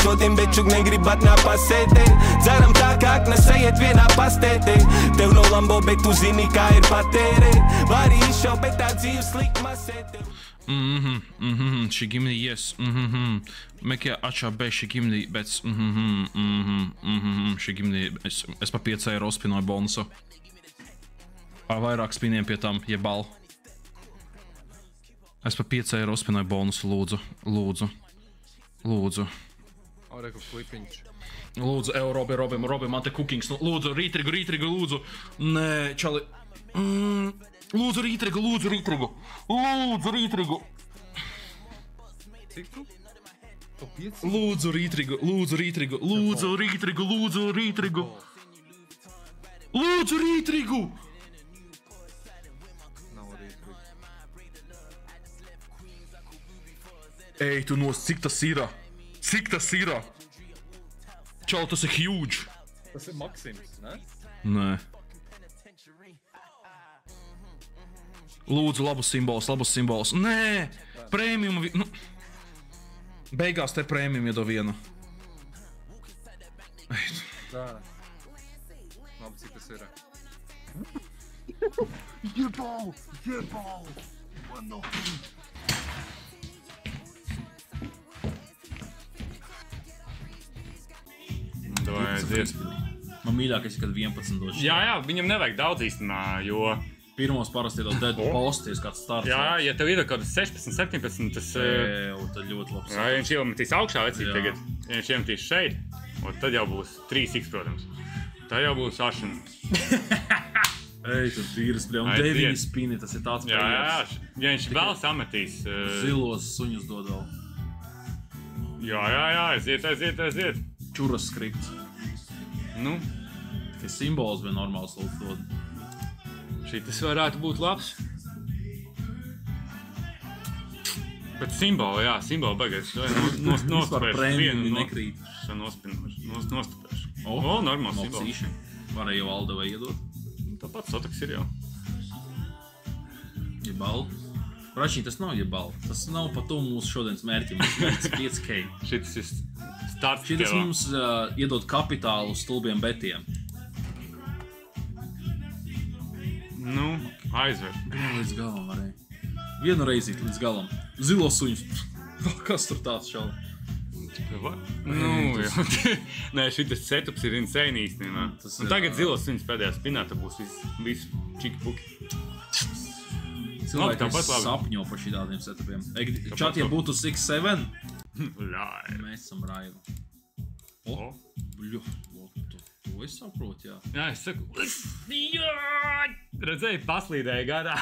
Dotiem bečuk negribat nā pasētē. Dzeram tā, kā aknas ejiet vienā pastētē. Tev no Lambo, bet tu zini, kā ir patērē. Vari izšau, bet tā dzīves slikma sētē. She give me yes. Mekie atšābē, she give me bets. She give me... Es pa 5 eiro spinoju bonusu. Ar vairāk spiniem pie tam, jebal. Es pa 5 eiro spinoju bonusu, lūdzu. Oreku flipiņš. Lūdzu, Robim, man te cookings. Lūdzu, rītrigu, lūdzu. Nē, čali. Lūdzu, rītrigu. Cik tu? Pa 5? Lūdzu, rītrigu. Lūdzu, rītrigu. Nav rītrigu. Ej, tu cik tas ir? Čau, tas ir huge. Tas ir Maksims, ne? Nē. Lūdzu, labus simbols. Nē, prēmiumu... Nu. Beigās te prēmiumu iedo vienu. Tā. Labi, cik tas ir? Jebal! Davai, aiziet. Man mīļākais ir, kad 11 došu. Jā, viņam nevajag daudz īstenā, jo... Pirmos parasti iedod dead posties, kāds starts. Jā, ja tev ir kaut 16, 17, tas... Tad ļoti labs. Jā, ja viņš iemetīs augšā vecīt tagad, ja viņš iemetīs šeit, tad jau būs 3x, protams. Tā jau būs ašana. Ej, tad vīras pļā, un 9 spini, tas ir tāds Jā, ja viņš vēl sametīs... Zilos suņus dod vēl. Jā, aiziet. Čuras skripts. Nu? Tikai simbols vai normāls lūdzu dod. Šitas varētu būt labs. Bet simboli bagais. Nospēršu vienu. Nekrīt. Nostupēšu. Normāls simbols. Varēja jau Aldavai iedot. Tāpat Sotaks ir jau. Jebal. Rašī, tas nav jebal. Tas nav pa to mūsu šodienas mērķim. Mums mērķis 5K. Šitas ir starts. Šitas mums iedod kapitālu stulbiem betiem. Nu, aizver. Līdz galam varēja. Vienu reizīt līdz galam. Zilos suņus. Kas tur tāds šau? Nu, jā. Nē, šitas setups ir insane īstenībā. Un tagad zilos suņus pēdējā spinā, tad būs viss čiki-puki. Cilvēki sapņo par šitādiem setupiem. Čat, ja būtu 6-7, mēs esam raiva. Bļu. To es saprotu, jā. Jā, es saku, redzēju, paslīdēja garā.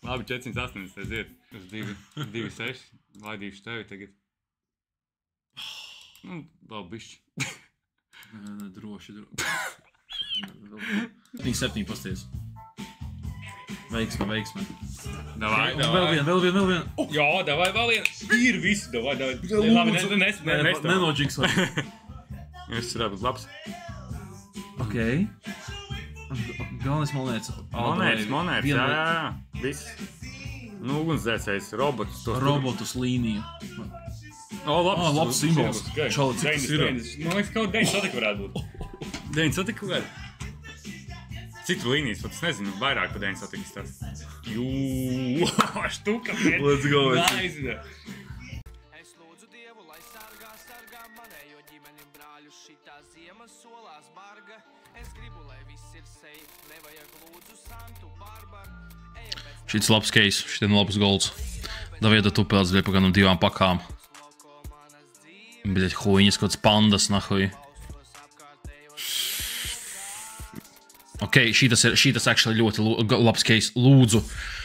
Labi, 480, aiziet. Uz 2,6. Laidīšu tevi tagad. Nu, vēl bišķi. Droši. 7 pasties. Veiksme. Davai. Vēl vien. Jā, davai vēl vien. Ir visi, davai. Labi, nenodžiks var. Es varētu būt labs. Ok. Galvenais monēts. Jā. Viss. Nu, ugunsdzēsējs, robotus. Robotus līniju. Labs simbols. Čau, cik tas ir? Man liekas, kaut 9 satika varētu būt. 9 satika varētu. Citu līnijas, pat es nezinu, vairāk pa 9 satikas tāds. Jū, štuka. Let's go. Nice. Es lūdzu Dievu, lai sargā manējo ģimenim brāļu šitā ziemas solās barga. Es gribu, lai viss ir safe, nevajag lūdzu Santu Barbaru. Šits labs case, šitien labs golds. Davieda tu pēc dvie paganam 2 pakām. Bļaļ, huiņas kaut kāds pandas, nahuj. Ok, šitas actually ļoti labs case, lūdzu.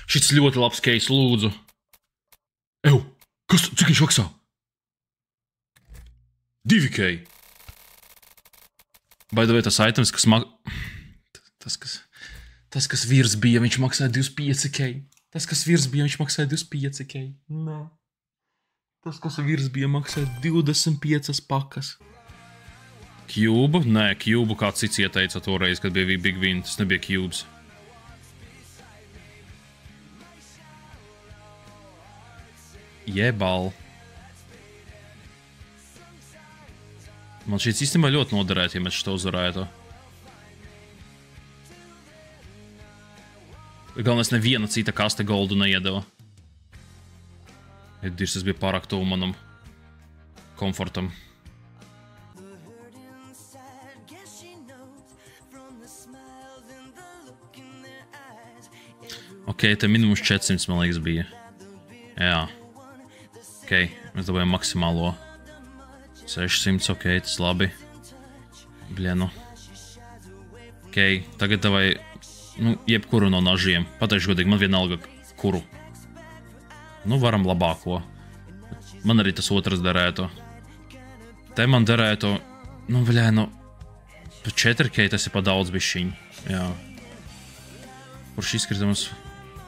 Šits ļoti labs case, lūdzu. Ew, kas, cik viņš maksā? 2K. By the way, tas items, kas Tas, kas virs bija, viņš maksāja 25K. Tas, kas virs bija, viņš maksāja 25K. Nē. Tas, kas virs bija, maksāja 25 pakas. Cube? Nē, Cube kāds cits ieteica toreiz, kad bija Big Win. Tas nebija Cubes. Jebal. Man šīs īstenībā ļoti noderētu, ja mēs šo uzvarētu. Galvenais neviena cita kaste goldu neiedeva. Dirs, tas bija pārāk tuvu manam komfortam. Ok, te minimums 400, man liekas, bija. Jā. Ok, mēs dabājam maksimālo 600, ok, tas labi. Bļenu. Ok, tagad davai, jebkuru no nažiem. Pateikšu godīgi, man vienalga kuru. Varam labāko. Man arī tas otrs derētu. Te man derētu, bļenu, 4K tas ir pa daudz bišķiņ. Jā. Kurš izkritams?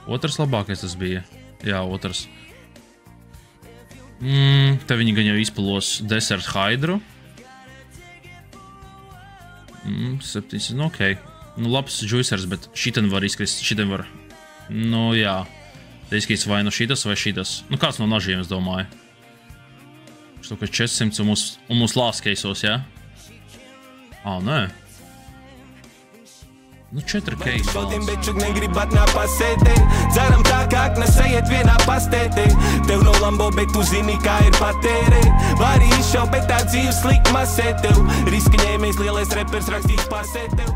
Otrs labākais tas bija. Jā, otrs. Te viņi gan jau izpalos Desert Hydru. 700, ok. Labs juicers, bet šiten var izkrist, šiten var. Jā. Te izkrist vai šitas vai šitas. Kāds no nažiem, es domāju. Što, ka 400 un mūs lāskeisos, jā? Nē. 4K. Šodien bečuk negribat nā pasēdēt. Dzeram tā, kā aknas ejiet vienā pastētē. Tev no Lambo, bet tu zini, kā ir patērē. Vari izšaut, bet tā dzīves slikti masē tev. Riska ņēmējs, lielais repers rakstīs pasē tev.